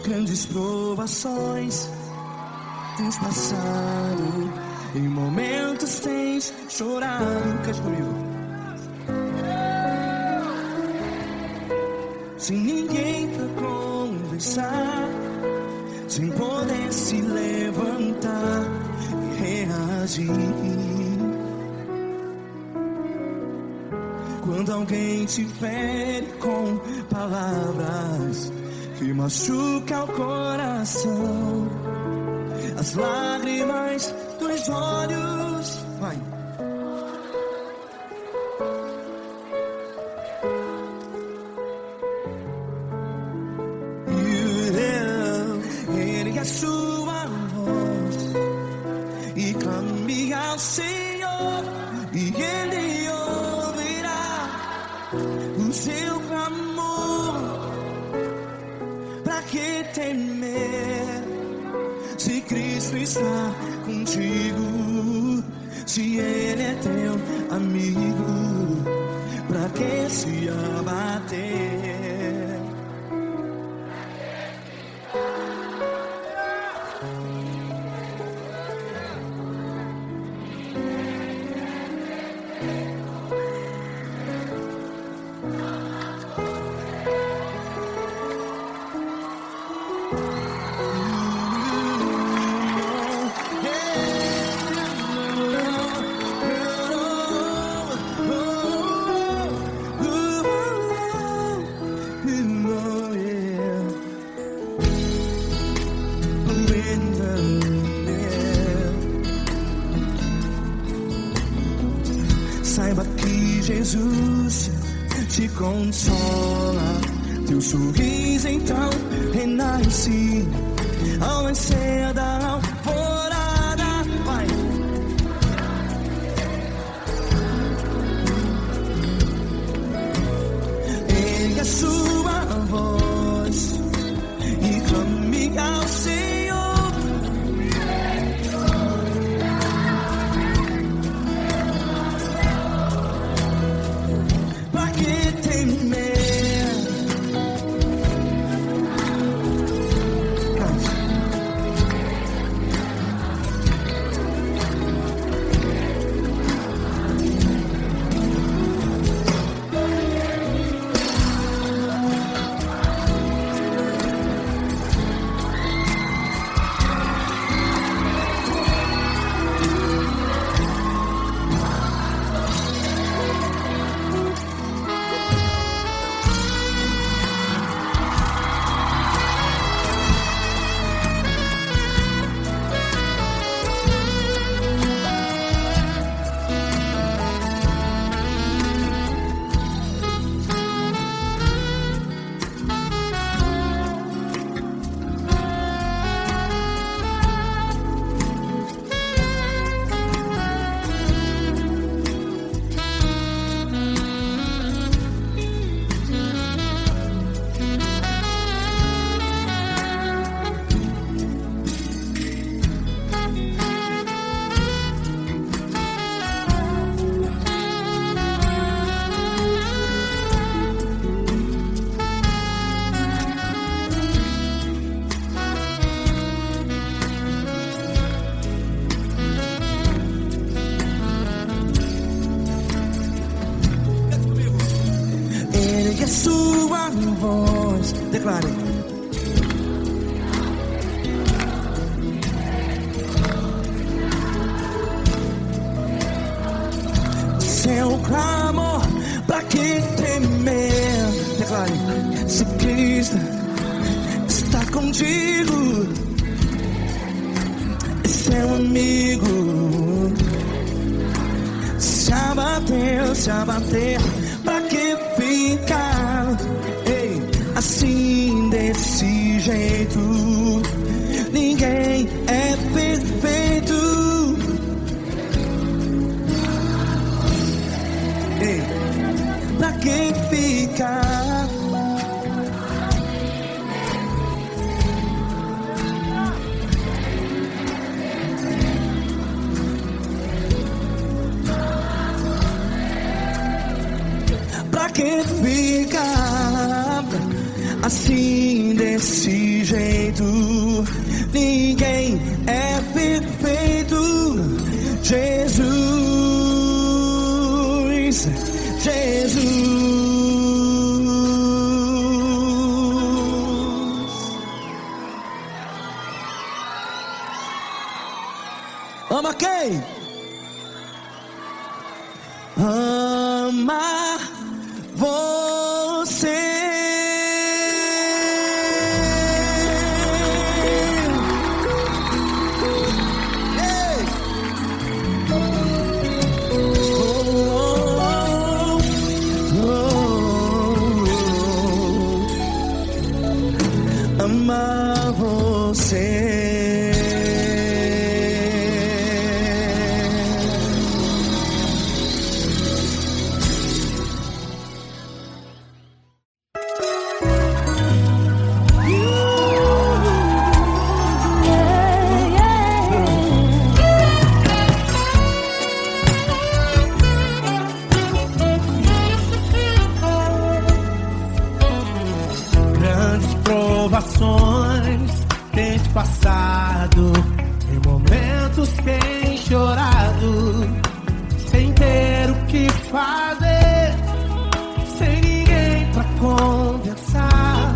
Grandes provações tens passado, em momentos tens chorado. Cante comigo. Sem ninguém pra conversar, sem poder se levantar e reagir. Quando alguém te fere com palavras que machuca o coração, as lágrimas dos olhos, vai. Ergue a sua voz e clame ao Senhor, e Ele ouvirá o seu clamor. Pra que temer, se Cristo está contigo? Se Ele é teu amigo, pra que se abater? Saiba que Jesus te consola, teu sorriso então renasce ao nascer da alvorada. Vai. Ergue a sua voz e clame ao Senhor. Ergue a sua voz, declare. Seu clamor, pra que temer? Declare. Se Cristo está contigo, é seu amigo. Se abater, pra que ficar assim desse jeito? Ninguém é perfeito. Pra que ficar? Pra pra que ficar assim desse jeito? Ninguém é perfeito. Jesus, Jesus. Ama quem? Ama você. Ei. Ama você. Provações tens passado, em momentos tens chorado, sem ter o que fazer, sem ninguém pra conversar,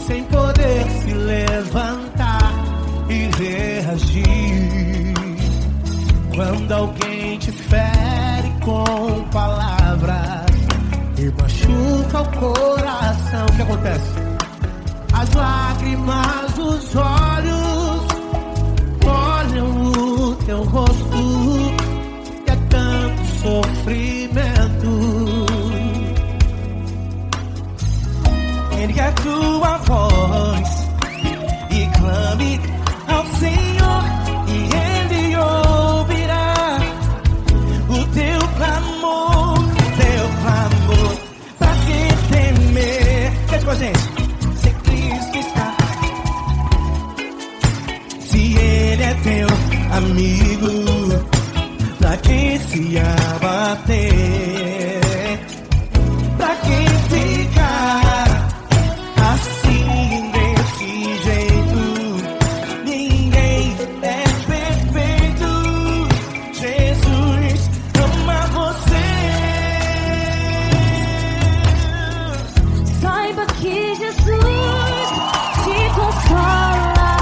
sem poder se levantar e reagir. Quando alguém te fere com palavras e machuca o coração, o que acontece? As lágrimas dos olhos molham o teu rosto, e é tanto sofrimento. Ergue a tua voz e clame ao Senhor, e Ele ouvirá o teu clamor, pra que temer? Cante com a gente. É teu amigo, pra quem se abater, pra quem ficar assim desse jeito? Ninguém é perfeito. Jesus ama você. Saiba que Jesus te consola,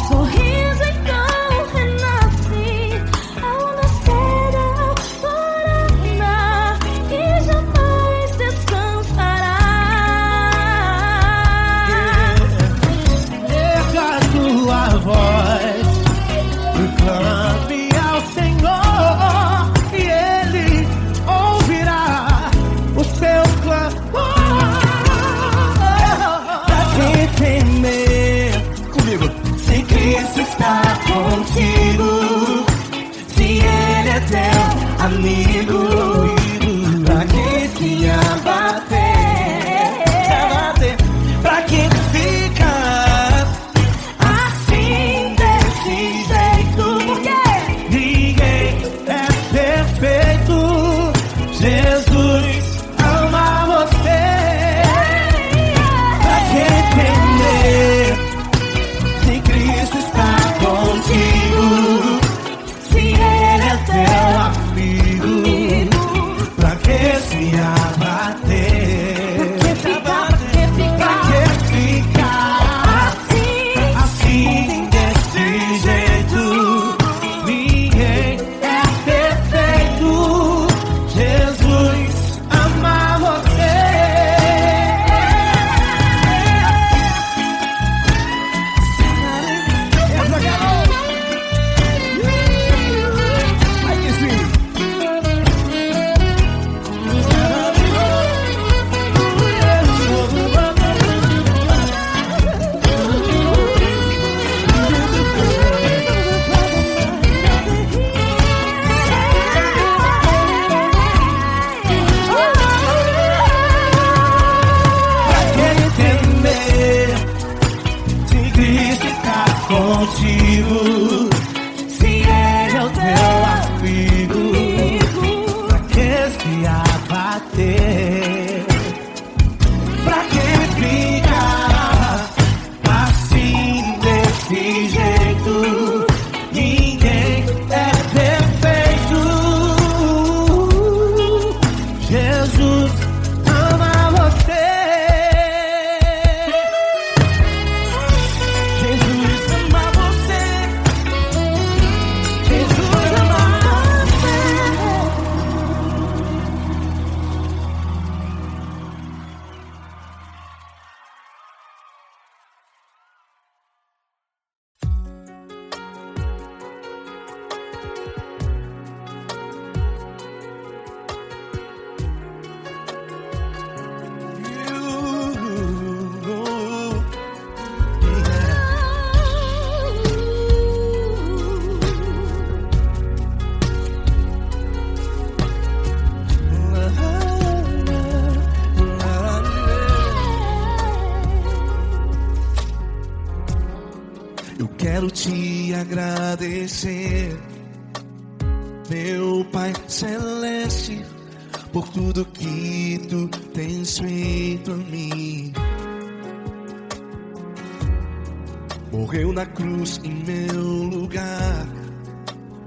sorriso então renasce ao nascer da alvorada e jamais descansará. Erga a tua voz e clame ao Senhor, e Ele ouvirá o seu clamor. Pra que temer? Comigo. Se Cristo está contigo, se Ele é teu amigo, pra que se abater? Pra que ficar assim desse jeito? Porque Ninguém é perfeito. Jesus ama você. Pra que temer? Se Cristo está contigo, se Ele é teu amigo, pra que se abater? Pra que ficar assim desse jeito? Ninguém é perfeito. Jesus ama você. Aí que sim. Pra que temer? Se Cristo está contigo, se Ele é o teu amigo, pra que se abater? Jesus ama você. Jesus ama você. Jesus ama Eu quero te agradecer, meu Pai Celeste, por tudo que tu tens feito a mim. Morreu na cruz em meu lugar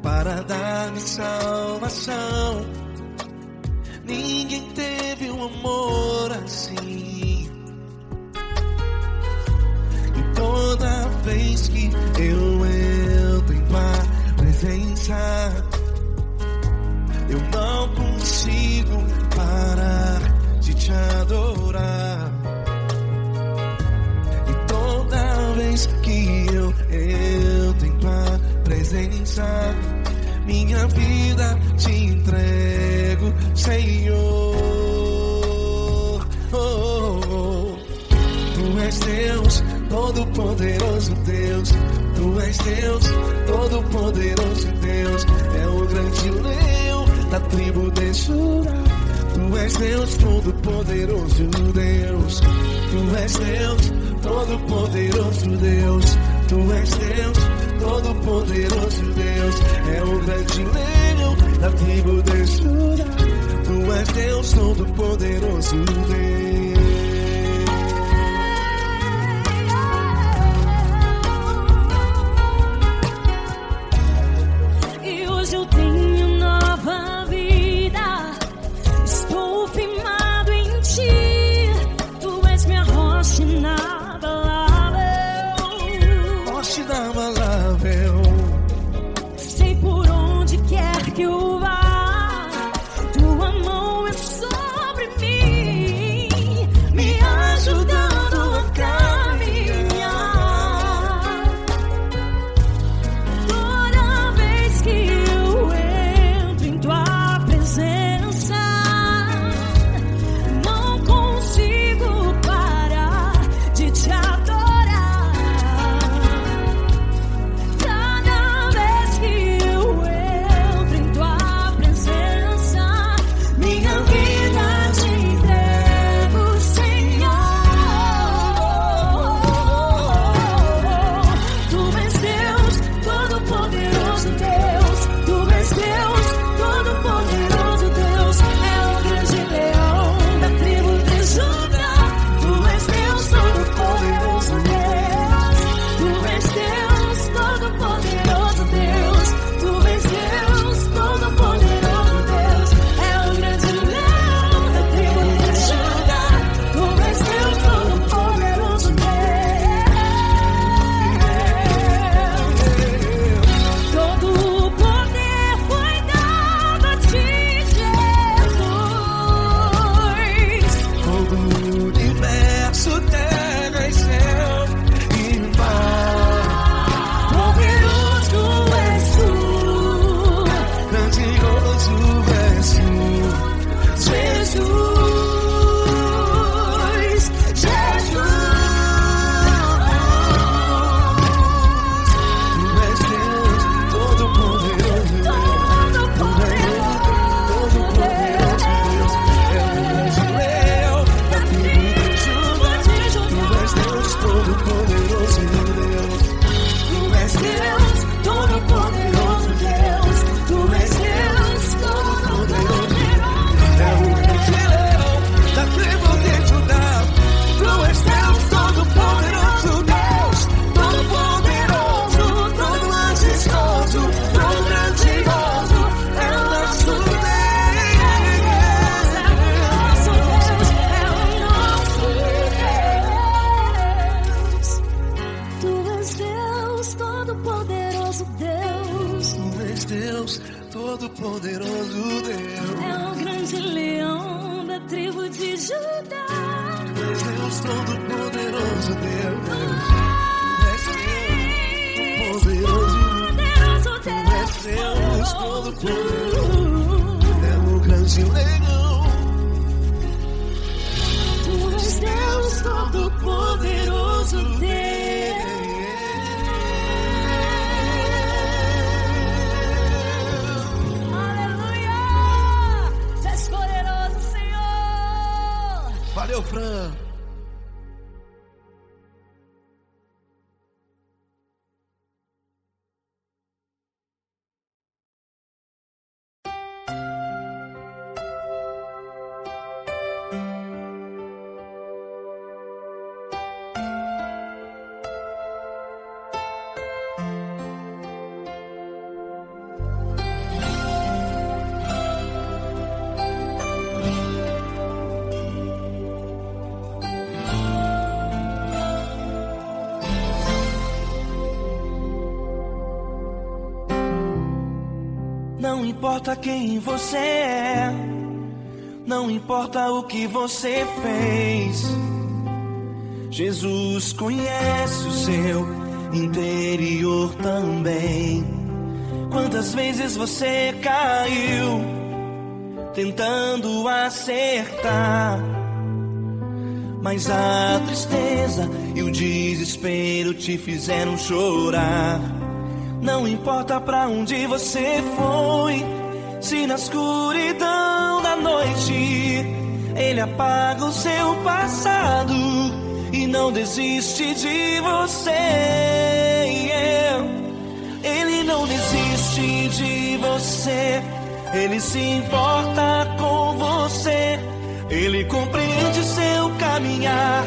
para dar-me salvação. Ninguém teve um amor assim. E toda vez que eu entro em tua presença, eu não consigo parar de te adorar. E toda vez que eu entro em tua presença, minha vida te entrego, Senhor. Oh, oh, oh. Tu és Deus, Todo-Poderoso Deus. Tu és Deus, Todo-Poderoso Deus. É o grande leão da tribo de Judá. Tu és Deus, Todo-Poderoso Deus. Tu és Deus, Todo-Poderoso Deus. Tu és Deus, Todo-Poderoso Deus. É o grande leão da tribo de Judá. Tu és Deus, Todo-Poderoso Deus. E hoje eu tenho nova vida. Estou firmado em ti. Tu és minha rocha inabalável. Rocha inabalável. Sei por onde quer que eu vá, tua mão é sobre mim, me ajudando a caminhar. Toda vez que eu entro em tua presença, és Deus Todo-Poderoso, Deus. Tu és Deus Todo-Poderoso. É o grande leão. Tu és Deus Todo-Poderoso, Deus. Aleluia! Tu és poderoso, Senhor. Valeu, Fran. Não importa quem você é, não importa o que você fez, Jesus conhece o seu interior também. Quantas vezes você caiu tentando acertar, mas a tristeza e o desespero te fizeram chorar. Não importa pra onde você foi, se na escuridão da noite Ele apaga o seu passado e não desiste de você. Ele não desiste de você, Ele se importa com você. Ele compreende seu caminhar,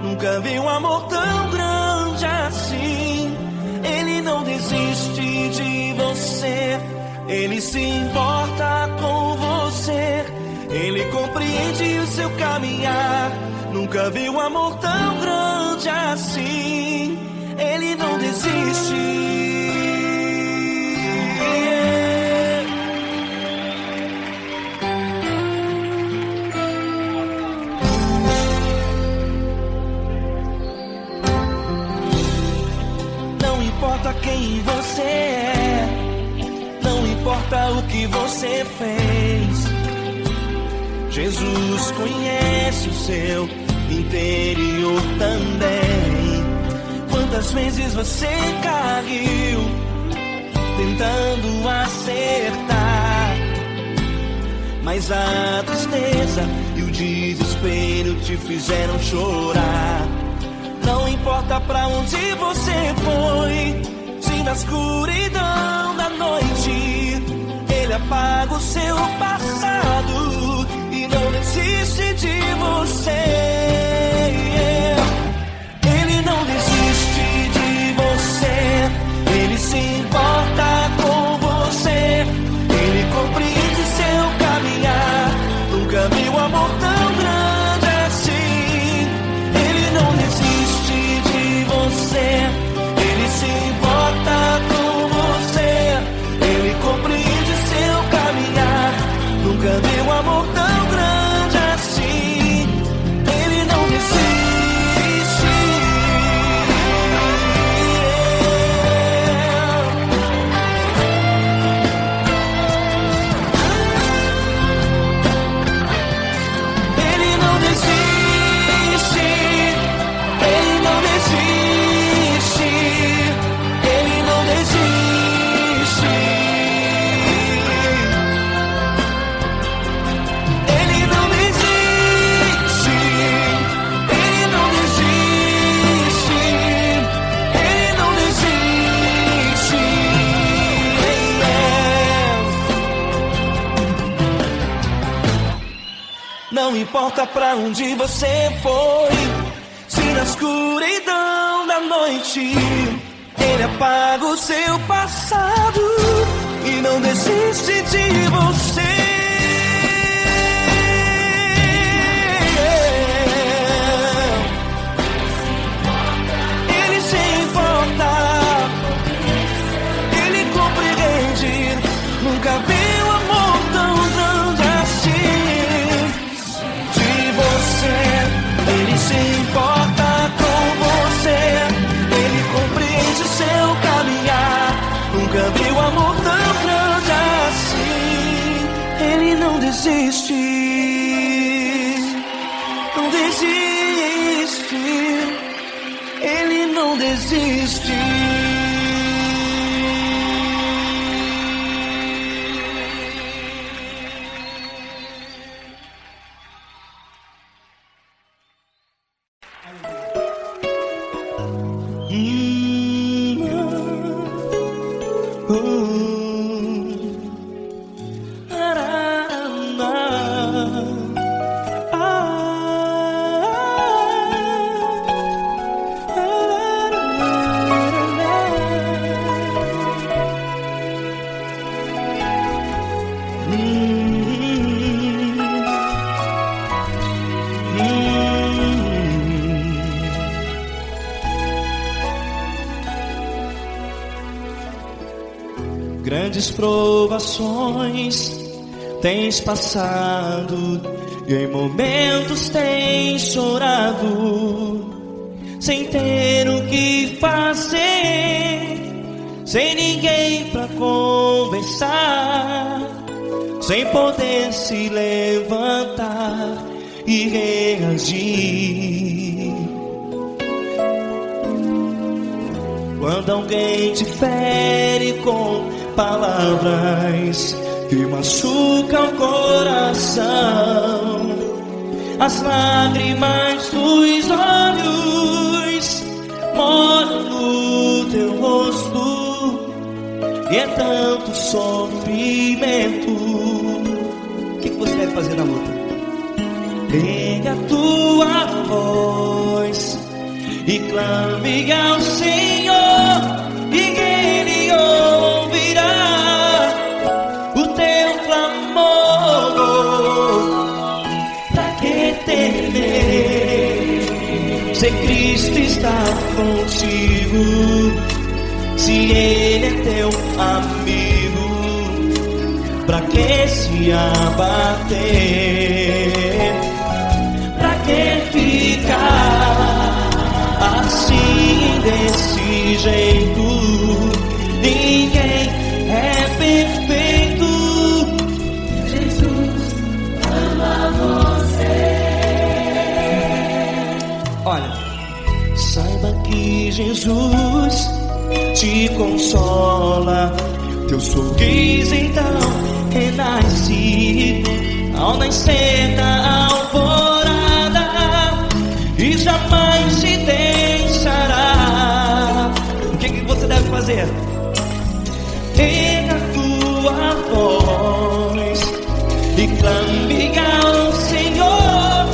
nunca vi um amor tão grande assim. Ele não desiste de você, Ele se importa com você. Ele compreende o seu caminhar, nunca vi um amor tão grande assim. Ele não desiste. Não importa quem você é, não importa o que você fez, Jesus conhece o seu interior também. Quantas vezes você caiu tentando acertar, mas a tristeza e o desespero te fizeram chorar. Não importa pra onde você foi, se na escuridão da noite Ele apaga o seu passado e não desiste de você. Ele não desiste de você, Ele se importa com você. Ele compreende seu caminhar, nunca vi um amor tão grande assim. Ele não desiste de você, Ele se importa com você. Ele compreende seu caminhar, nunca vi um amor tão grande assim. Ele não desiste. Ele não desiste. Ele não desiste. Ele não desiste. Ele não desiste. Ele não desiste. Ele não desiste. Não importa pra onde você foi, se na escuridão da noite Ele apaga o seu passado e não desiste de você. Ele se importa, Ele compreende, nunca vi um amor tão grande assim. De você, Ele se se importa com você. Ele compreende seu caminhar. Nunca vi um amor tão grande assim. Ele não desiste. Não desiste. Ele não desiste. Grandes provações tens passado e em momentos tens chorado, sem ter o que fazer, sem ninguém pra conversar, sem poder se levantar e reagir. Quando alguém te fere com palavras que machucam o coração, as lágrimas dos olhos molham no teu rosto, e é tanto sofrimento. O que você deve fazer na luta? Pega a tua voz e clame ao Senhor, e Ele ouvirá o teu clamor. Pra que temer, se Cristo está contigo, se Ele é teu amigo? Pra que se abater? Pra que ficar assim, desse jeito? Ninguém é perfeito. Jesus ama você. Olha, saiba que Jesus te consola. Teu sorriso então renasce ao nascer da alvorada, e jamais te deixará. O que você deve fazer? Pega a tua voz e clame ao Senhor,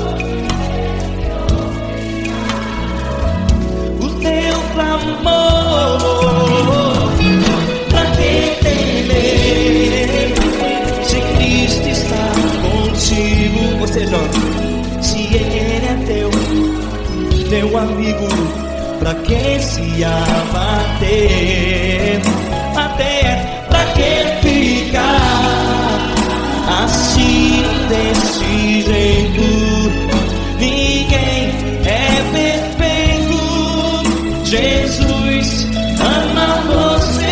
o teu clamor. Pra que temer, se Cristo está contigo? Você jovem, se Ele é teu amigo, pra que se abater? Até pra que ficar assim, desse jeito? Ninguém é perfeito. Jesus ama você.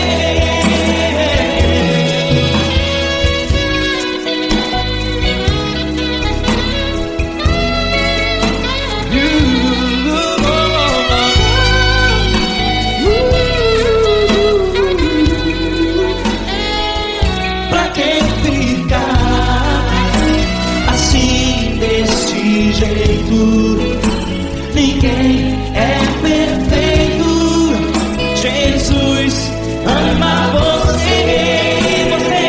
Ninguém é perfeito. Jesus ama você. Você,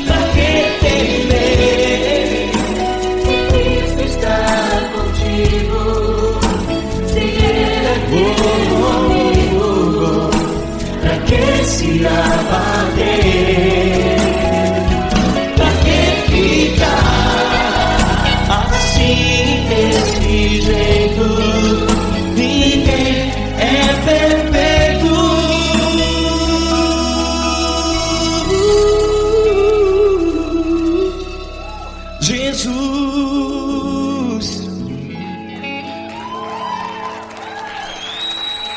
pra que temer? Cristo está contigo. Se Ele é teu amigo, pra que se abater? Pra que ficar assim, desse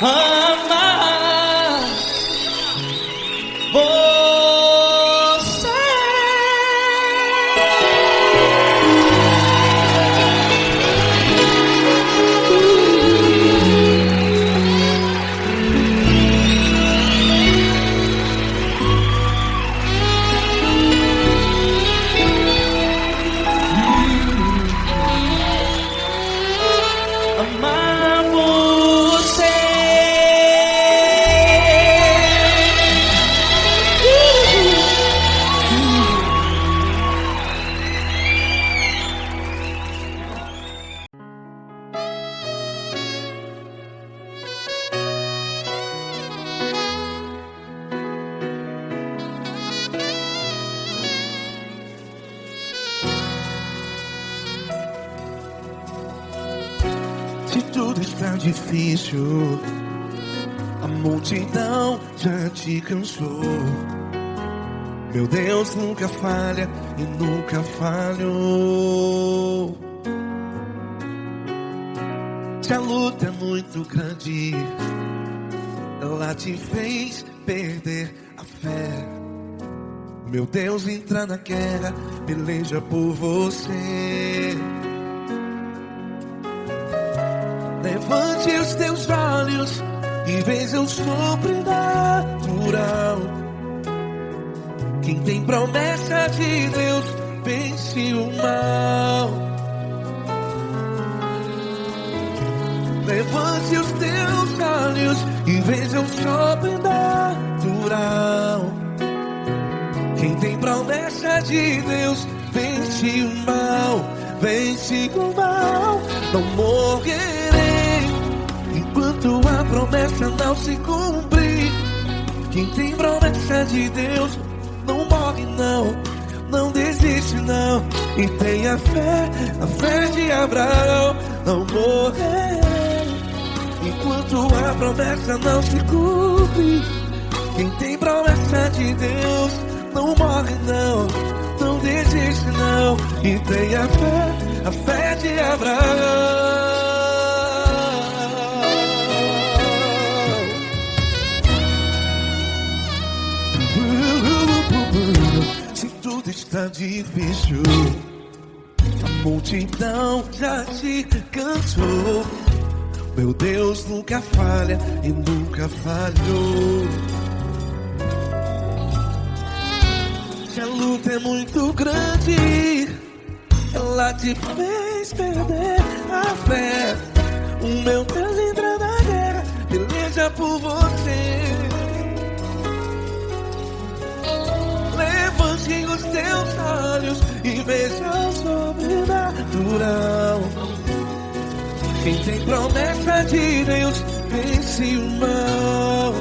amar você. Amar você. Se tudo está difícil, a multidão já te cansou. Meu Deus nunca falha e nunca falhou. Se a luta é muito grande, ela te fez perder a fé. Meu Deus entra na guerra, peleja por você. Levante os teus olhos e veja o sobrenatural. Quem tem promessa de Deus vence o mal. Levante os teus olhos e veja o sobrenatural. Quem tem promessa de Deus vence o mal. Vence o mal. Não morrerei enquanto a promessa não se cumprir. Quem tem promessa de Deus não morre não, não desiste não. E tenha fé, a fé de Abraão. Não morrerei enquanto a promessa não se cumpre. Quem tem promessa de Deus não morre não, não desiste não. E tenha fé, a fé de Abraão. Se tudo está difícil, a multidão já te cansou. Meu Deus nunca falha e nunca falhou. Se a luta é muito grande, ela te fez perder a fé. O meu Deus entra na guerra, peleja por você. Levante os teus olhos e veja o sobrenatural. Quem tem promessa de Deus vence o mal.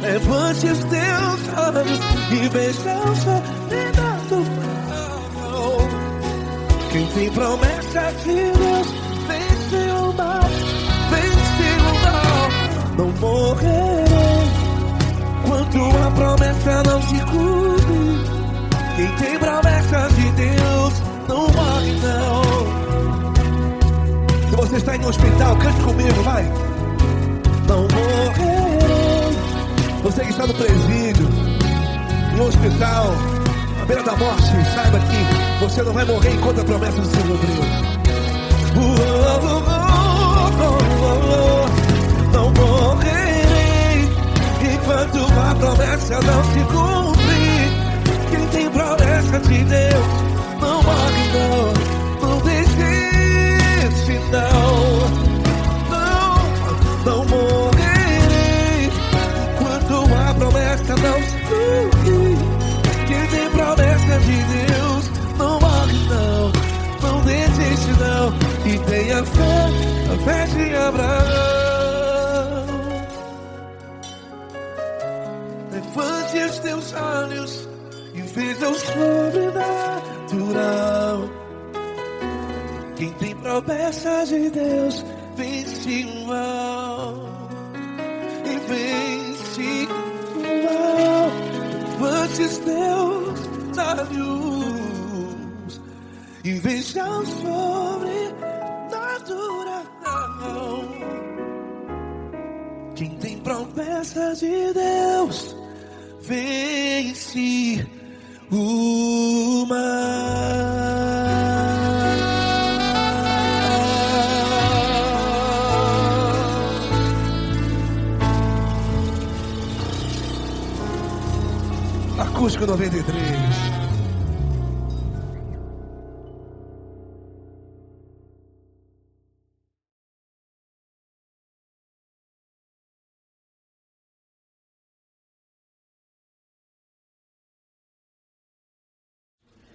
Levante os teus olhos e veja o sobrenatural. Quem tem promessa de Deus vence o mal. Vence o mal. Não morrerei enquanto a promessa não se cumpre. Quem tem promessa de Deus não morre não. Se você está em um hospital, cante comigo, vai. Não morrerei. Você que está no presídio, em um hospital, à beira da morte, saiba que você não vai morrer enquanto a promessa não se cumpriu. Não morrerei enquanto a promessa não se cumprir. Quem tem promessa de Deus não morre não, não desiste não. Não morrerei enquanto a promessa não se cumprir. Quem tem promessa de Deus não morre não, não desiste não. E tenha fé, a fé de Abraão. Levante os teus olhos e veja o sobrenatural. Quem tem promessa de Deus vence o mal. E vence o mal. Levante os teus olhos e veja o sobrenatural. Quem tem promessa de Deus vence o mar. Acústico 93.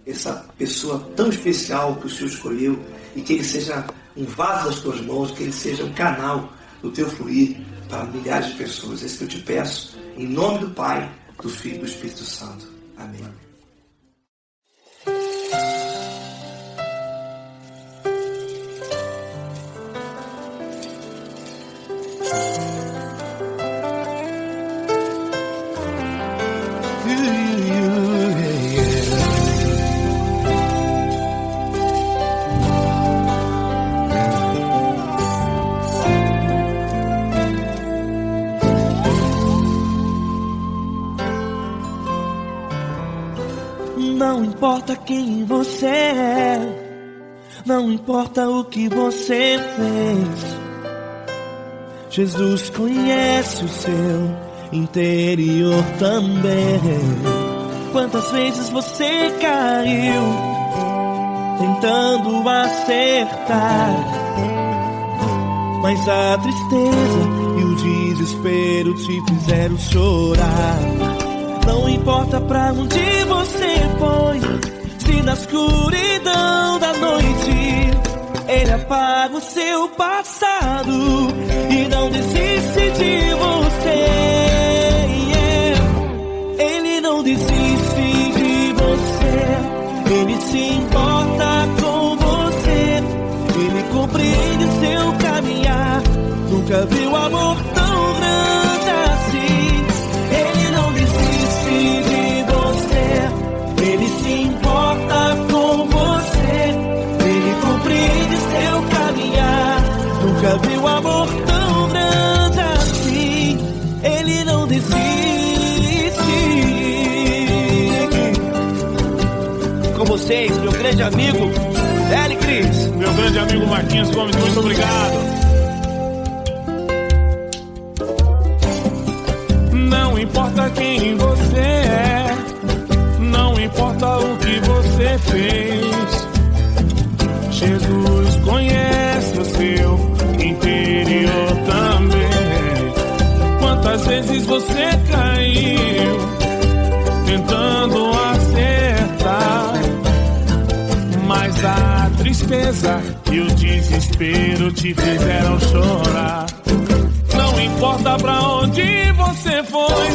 Essa pessoa tão especial que o Senhor escolheu, e que ele seja um vaso das tuas mãos, que ele seja um canal do teu fluir para milhares de pessoas. É isso que eu te peço, em nome do Pai, do Filho e do Espírito Santo. Amém. Não importa quem você é, não importa o que você fez, Jesus conhece o seu interior também. Quantas vezes você caiu tentando acertar, mas a tristeza e o desespero te fizeram chorar. Não importa pra onde você foi, se na escuridão da noite Ele apaga o seu passado e não desiste de você. Ele não desiste de você, Ele se importa com você, Ele compreende seu caminhar. Nunca viu amor tão grande assim. Ele não desiste de você, Ele se importa com você, Ele compreende seu caminhar. Nunca viu amor tão grande assim. Ele não desiste. Com vocês, meu grande amigo L. Cris. Meu grande amigo Marquinhos Gomes, muito obrigado. Não importa quem você é, não importa o que você fez, Jesus conhece o seu interior também. Quantas vezes você caiu tentando acertar, mas a tristeza e o desespero te fizeram chorar. Não importa pra onde você foi,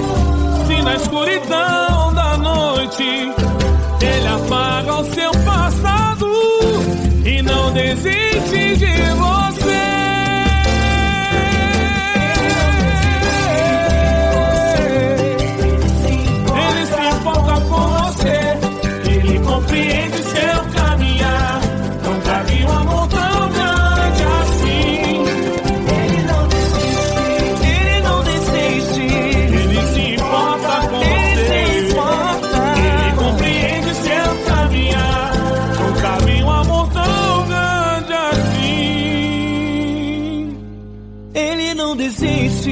se na escuridão da noite Ele apaga o seu passado e não desiste de você. Ele se importa com você, Ele compreende seu caminhar. Nunca vi um amor tão grande assim. Não desiste,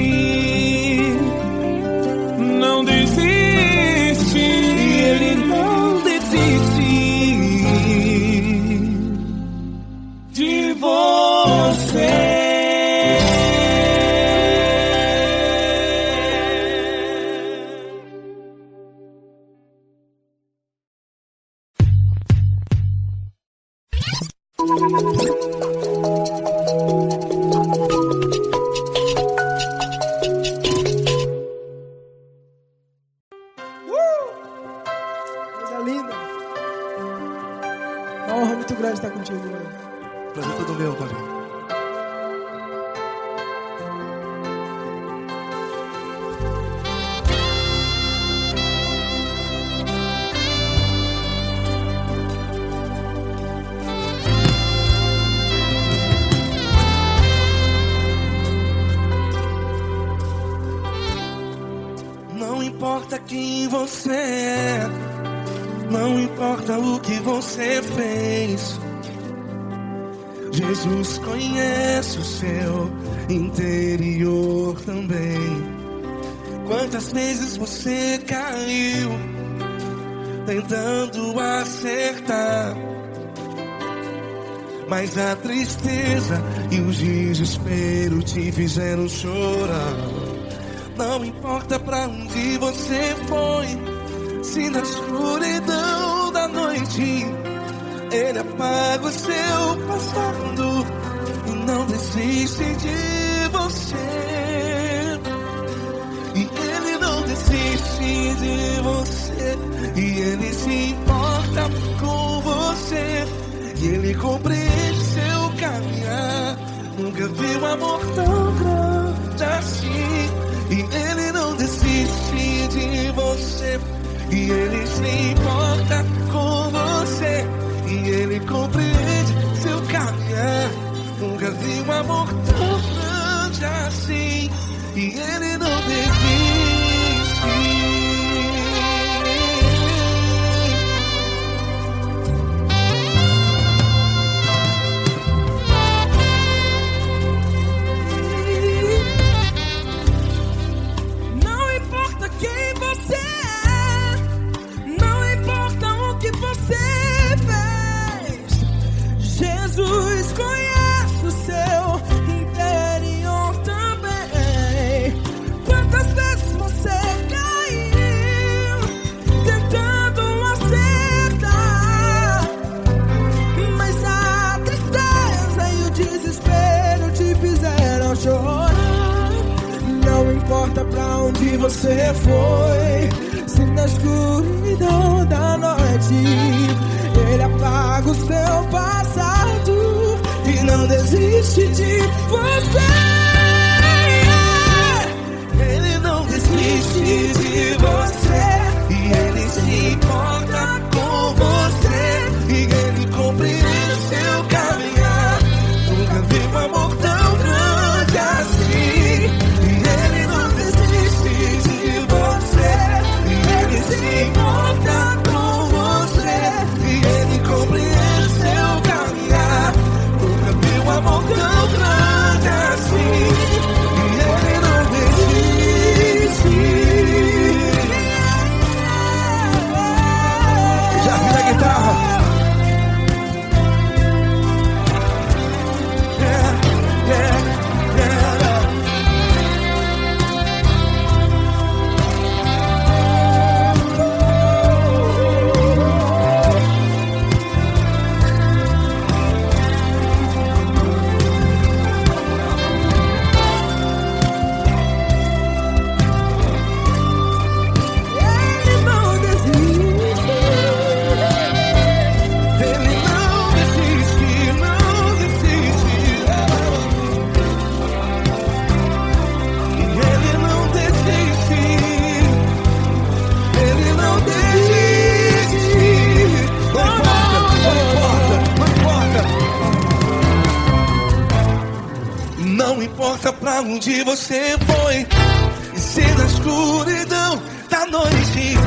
não desiste, Ele não desiste de você. Coisa linda. Uma honra muito grande estar contigo, mano. Prazer todo meu, Paulinho. quem você é, não importa o que você fez. Jesus conhece o seu interior também. Quantas vezes você caiu tentando acertar, mas a tristeza e o desespero te fizeram chorar. Não importa pra onde você foi, se na escuridão da noite Ele apaga o seu passado e não desiste de você. E Ele não desiste de você, e Ele se importa com você, e Ele compreende seu caminhar. Nunca vi um amor tão grande assim. E Ele não desiste de você, e Ele se importa com você, e Ele compreende seu caminhar. Nunca vi um amor tão grande assim. E Ele não desiste. Jesus conhece o seu interior também. Quantas vezes você caiu tentando acertar, mas a tristeza e o desespero te fizeram chorar. Não importa pra onde você foi, se na escuridão da noite Ele apaga o seu passado e não desiste de você. Ele não desiste de você, e Ele se importa com você, e Ele compreende seu caminhar. Nunca vi um amor tão grande assim. E Ele não desiste de você, e Ele se importa com você, e Ele compreende seu caminhar. Nunca vi um amor tão grande assim. E Ele não desiste. Já vira a guitarra. Não importa pra onde você foi, e se na escuridão da noite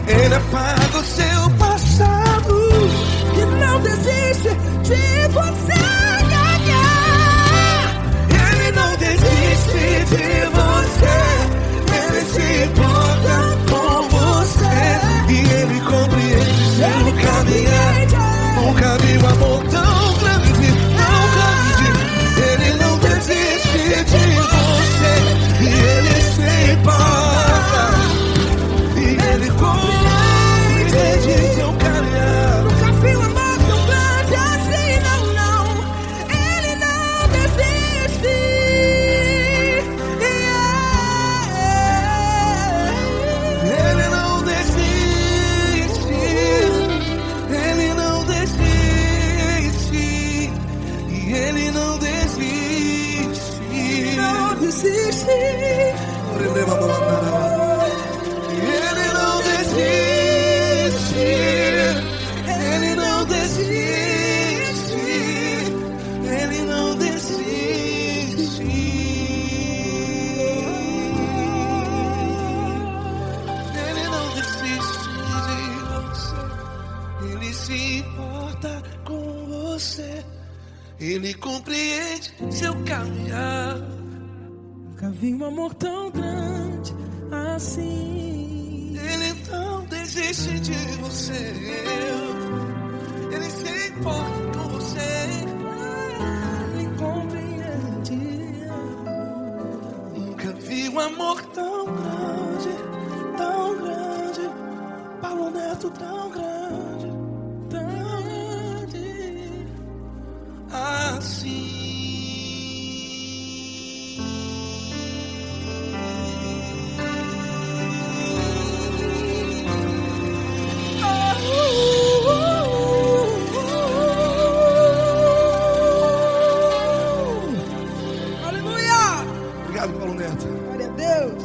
Ele apaga o seu passado E não desiste de você ganhar. Ele não desiste de você, Ele se importa com você, e Ele compreende seu caminhar. Nunca vi um amor tão grande, tão grande. Ele não desiste de você, e Ele se importa, e Ele compreende seu caminhar. Nunca vi um amor tão grande assim, não, não. Ele não desiste. Ele não desiste. Ele não desiste. E Ele não desiste. Não desiste. Ele não desiste. Ele não desiste. Ele não desiste. você. Ele compreende seu caminhar. Nunca vi um amor tão grande assim. Ele não desiste de você. Ele se importa com você. Ele compreende. Nunca vi um amor tão grande, tão grande. Paulo Neto tão grande, tão grande assim. Aleluia! Obrigado, Paulo Neto. Glória a Deus.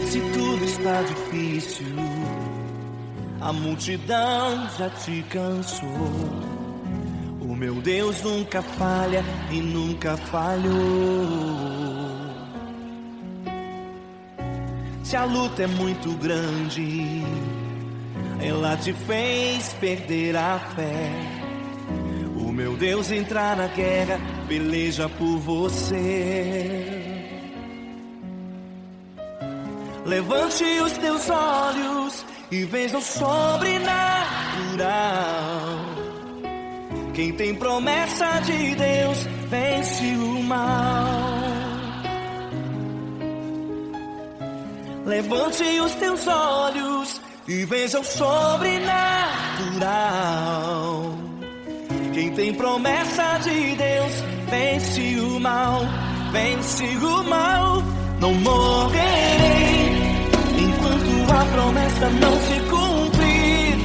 Se tudo está difícil, a multidão já te cansou. O meu Deus nunca falha e nunca falhou. Se a luta é muito grande, ela te fez perder a fé. O meu Deus entrar na guerra, peleja por você. Levante os teus olhos e veja o sobrenatural. Quem tem promessa de Deus vence o mal. Levante os teus olhos e veja o sobrenatural. Quem tem promessa de Deus vence o mal, vence o mal. Não morrerei enquanto a promessa não se cumprir.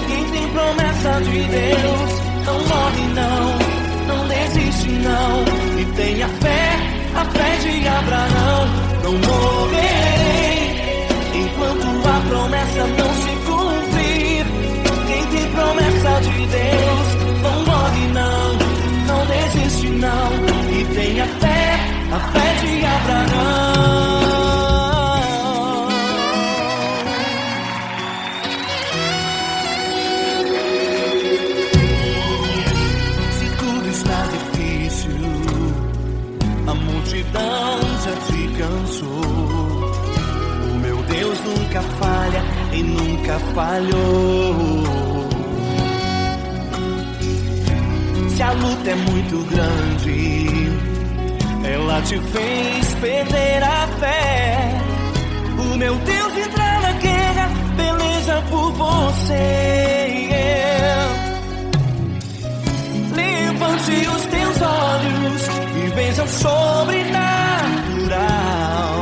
Quem tem promessa de Deus não morre não desiste não. E tenha fé, a fé de Abraão. Não morrerei enquanto a promessa não se cumprir. Quem tem promessa de Deus não morre não desiste não. E tenha fé, a fé de Abraão. Se tudo está difícil, a multidão já te cansou. O meu Deus nunca falha e nunca falhou. Se a luta é muito grande, ela te fez perder a fé. O meu Deus entrar na guerra, peleja por você. Levante os teus olhos e veja o sobrenatural.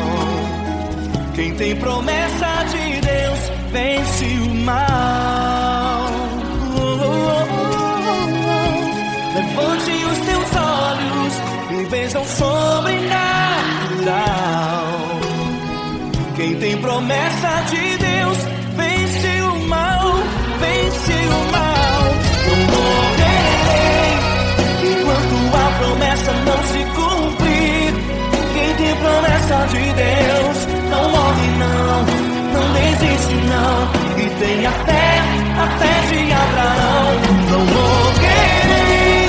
Quem tem promessa de Deus vence o mal. Levante os teus olhos e veja o sobrenatural. Quem tem promessa de Deus vence o mal, vence o mal. Não morrerei enquanto a promessa não se cumprir. Quem tem promessa de Deus não morre não desiste não. E tenha fé, a fé de Abraão. Não morrerei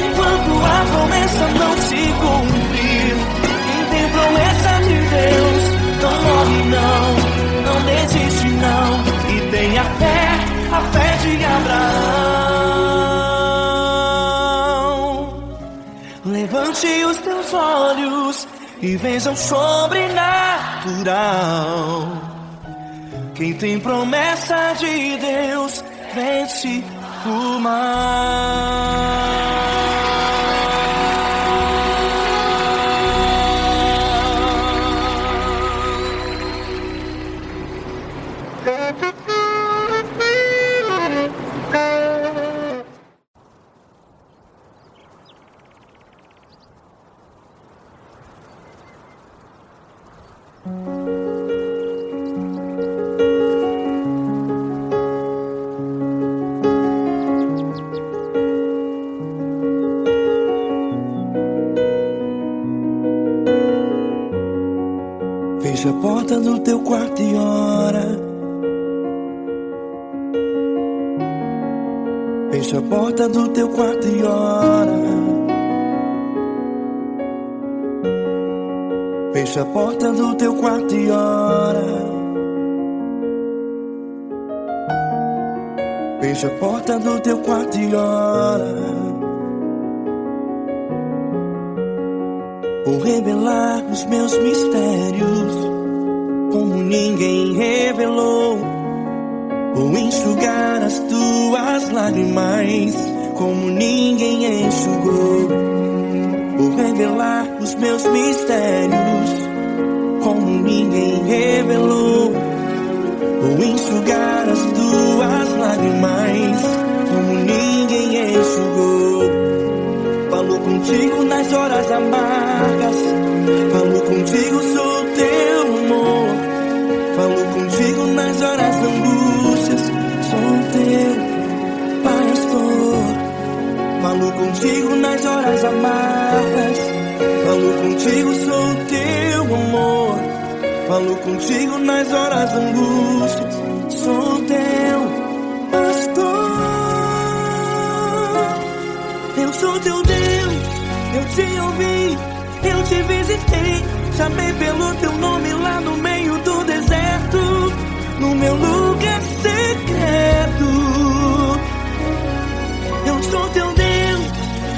enquanto a promessa não se cumprir. Quem tem promessa de Deus não morre não desiste não. E tenha fé, a fé de Abraão. Levante os teus olhos e veja o sobrenatural. Quem tem promessa de Deus vence o mal. quarto e ora. Fecha a porta do teu quarto e ora. Fecha a porta do teu quarto e ora. Fecha a porta do teu quarto e ora. Vou revelar os meus mistérios como ninguém revelou. Vou enxugar as tuas lágrimas como ninguém enxugou. Vou revelar os meus mistérios como ninguém revelou. Vou enxugar as tuas lágrimas como ninguém enxugou. Falo contigo nas horas amargas, falo contigo, sou teu amor. Falo contigo nas horas da angústias, sou teu pastor. Falo contigo nas horas amargas, falo contigo, sou teu amor. Falo contigo nas horas da angústias, sou teu pastor. Eu sou teu Deus, eu te ouvi, eu te visitei. Chamei pelo teu nome lá no meio do deserto, no meu lugar secreto. Eu sou teu Deus,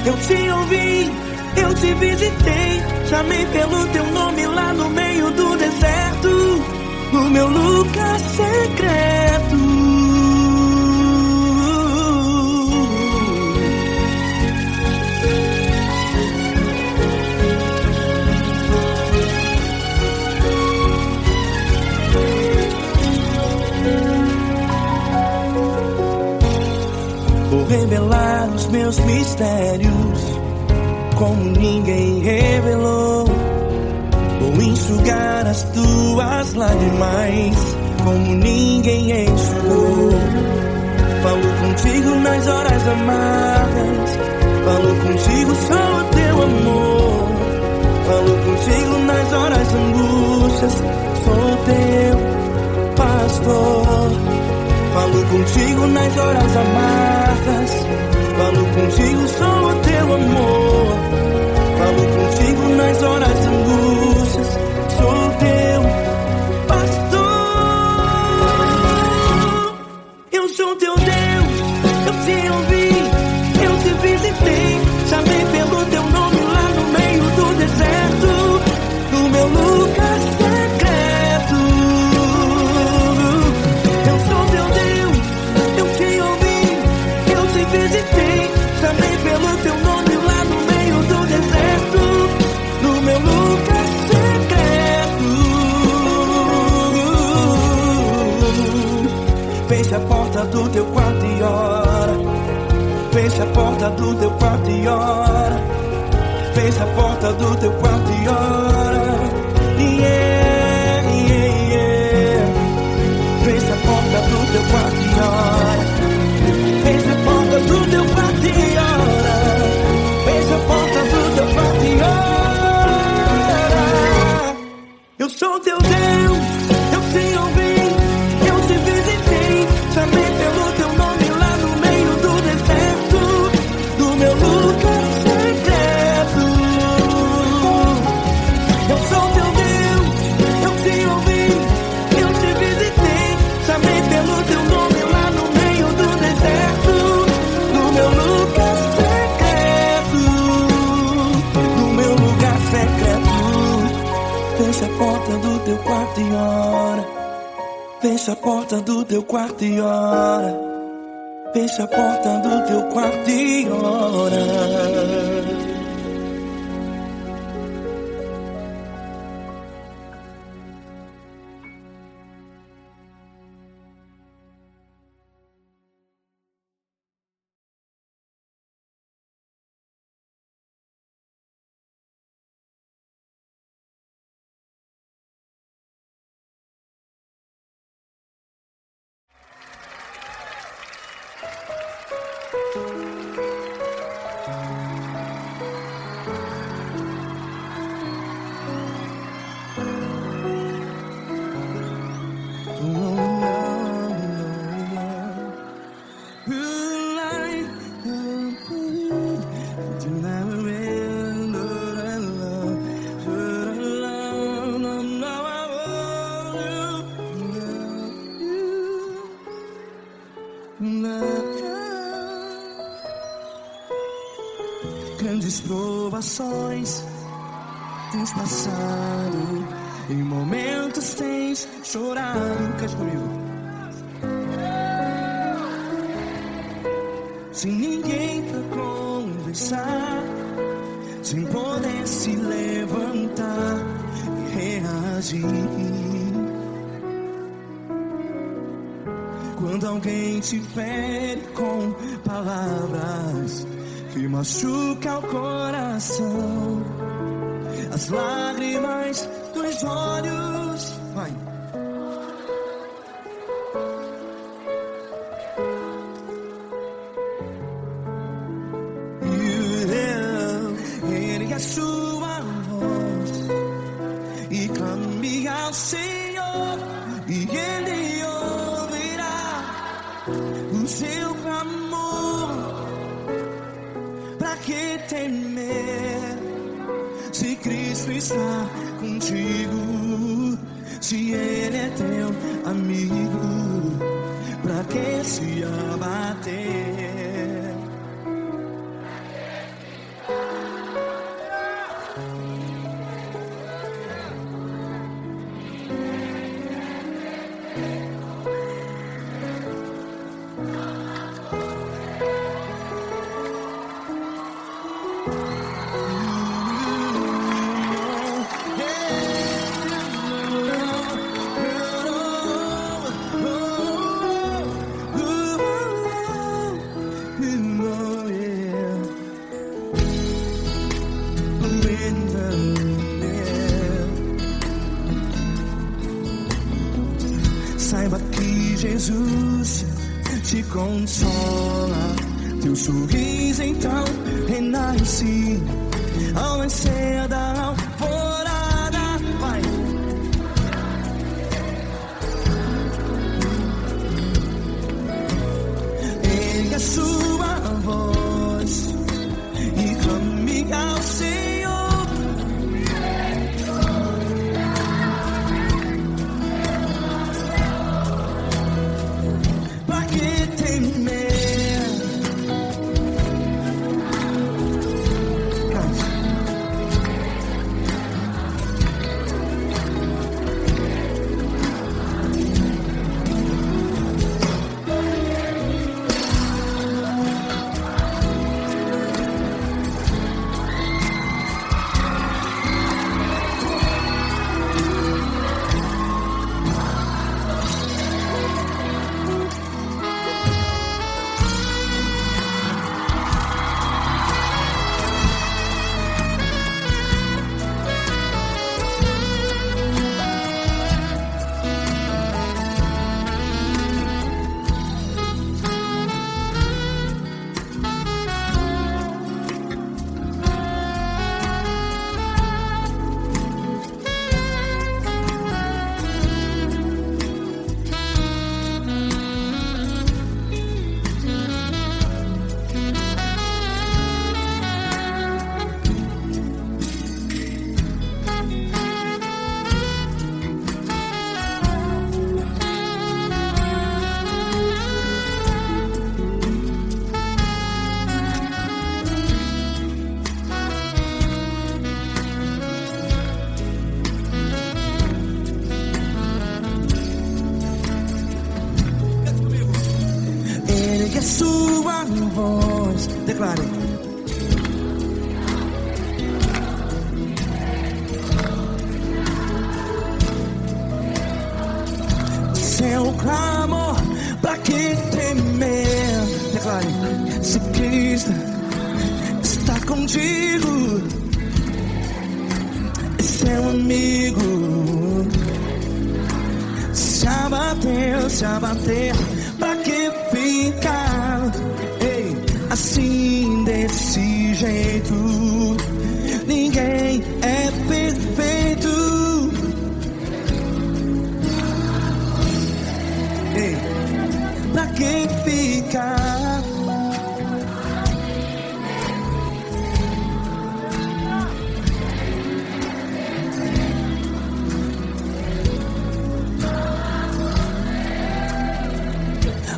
eu te ouvi, eu te visitei. Chamei pelo teu nome lá no meio do deserto, no meu lugar secreto. Vou revelar os meus mistérios como ninguém revelou. Vou enxugar as tuas lágrimas como ninguém enxugou. Falo contigo nas horas amargas, falo contigo, sou teu amor. Falo contigo nas horas angústias, sou teu pastor. Falo contigo nas horas amargas, falo contigo, sou teu amor. Falo contigo nas horas angústias, sou teu pastor. Eu sou teu Deus, eu te ouvi, eu te visitei. Chamei pelo teu nome lá no meio do deserto, no meu lugar secreto. Eu sou teu Deus, eu te ouvi, eu te visitei. Chamei pelo teu nome lá no meio do deserto, no meu lugar secreto. Fecha a porta do teu quarto e ora. Fecha a porta do teu quarto e ora. Fecha a porta do teu quarto e ora. Yeah, yeah, yeah. Fecha a porta do teu quarto e ora. Fecha a porta do teu quarto e ora. Fecha a porta do teu quarto e ora. Eu sou teu Deus, eu te ouvi, eu te visitei. Chamei pelo teu nome lá no meio do deserto, do meu lugar secreto. Eu sou teu Deus, eu te ouvi, eu te visitei. Chamei pelo teu nome lá no meio do deserto, no meu lugar secreto, no meu lugar secreto. Fecha a porta do teu quarto e ora. Fecha a porta do teu quarto e ora. Fecha a porta do teu quarto e ora. vezes provações tens passado, em momentos tens chorado. Cante comigo. Sem ninguém pra conversar, sem poder se levantar e reagir. Quando alguém te fere com palavras que machuca o coração, as lágrimas dos olhos, vai. Ergue a sua voz e clame ao Senhor, e Ele ouvirá o seu clamor. Pra que temer, se Cristo está contigo? Se Ele é teu amigo, pra que se abater? Saiba que Jesus te consola, teu sorriso então renasce ao nascer da alvorada. Vai. Ergue a sua voz e clame ao Senhor. Ergue a sua voz, declare. Seu clamor, pra que temer? Declare. Se Cristo está contigo, é seu amigo. Se abater, pra que ficar assim desse jeito? Ninguém é perfeito. Pra que ficar?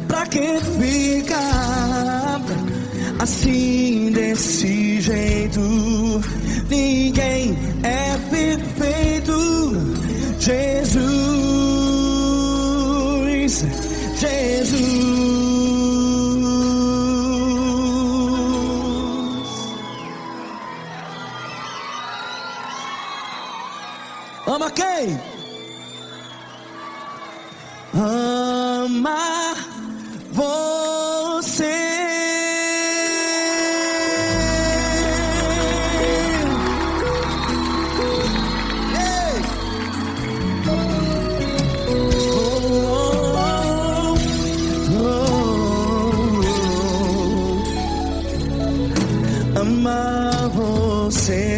Pra que ficar assim desse jeito. Ninguém é perfeito. Jesus, Jesus. Ama quem? Ama você. Ei! Ama você.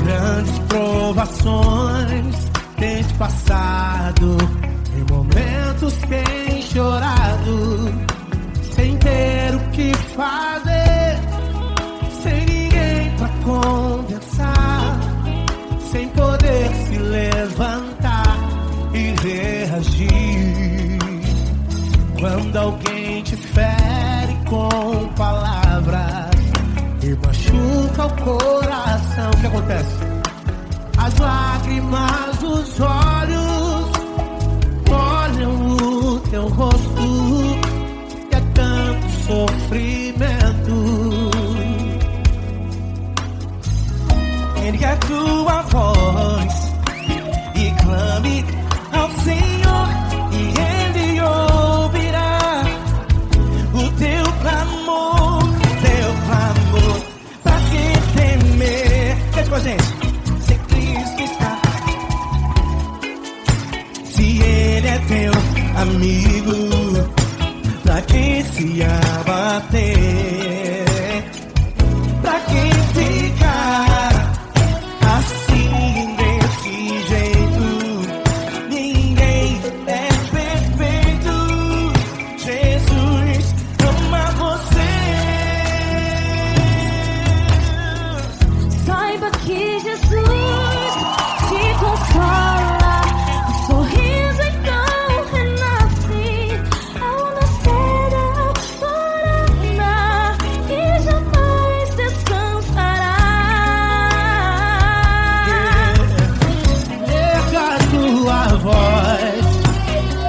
Grandes provações tens passado, em momentos tens chorado, sem ter o que fazer, sem ninguém pra conversar, sem poder se levantar e reagir. Quando alguém te fere com palavras e machuca o coração, o que acontece? As lágrimas dos olhos molham o teu rosto, e é tanto sofrimento. Ergue a tua voz e clame ao Senhor, e Ele ouvirá o teu clamor, pra que temer? Cante com a gente. Se Cristo está, se Ele é teu amigo, pra que se abater? Pra que ficar assim desse jeito? Ninguém é perfeito. Jesus ama você. Saiba que Jesus te consola, o sorriso então renasce ao nascer da aurora, e jamais descansará. Erga a tua voz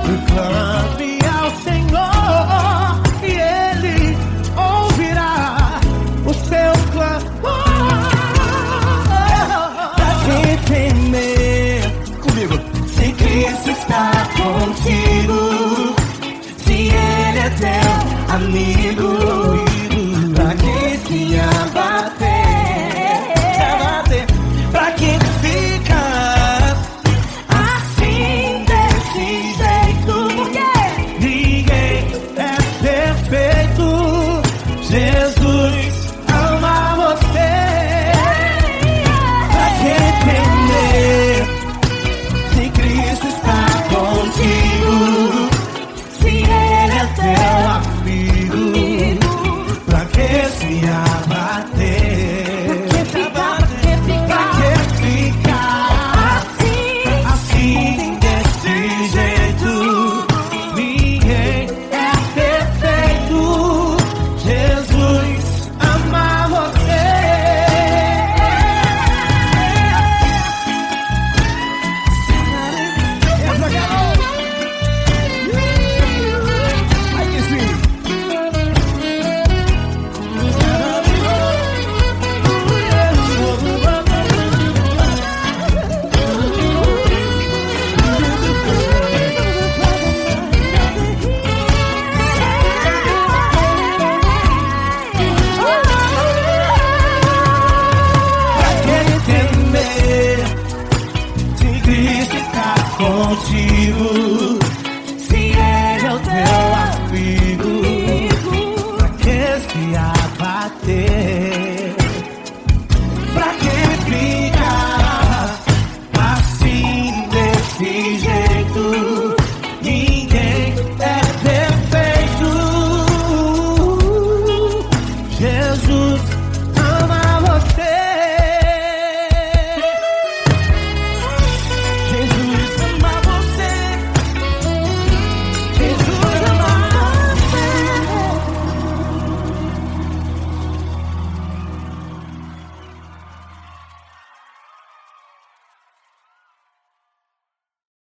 e clame ao Senhor, e Ele ouvirá o seu clamor. Pra que temer? Comigo. Se Cristo está contigo, se Ele é teu amigo, pra que se abater? Pra que ficar assim desse jeito? Porque ninguém é perfeito. Jesus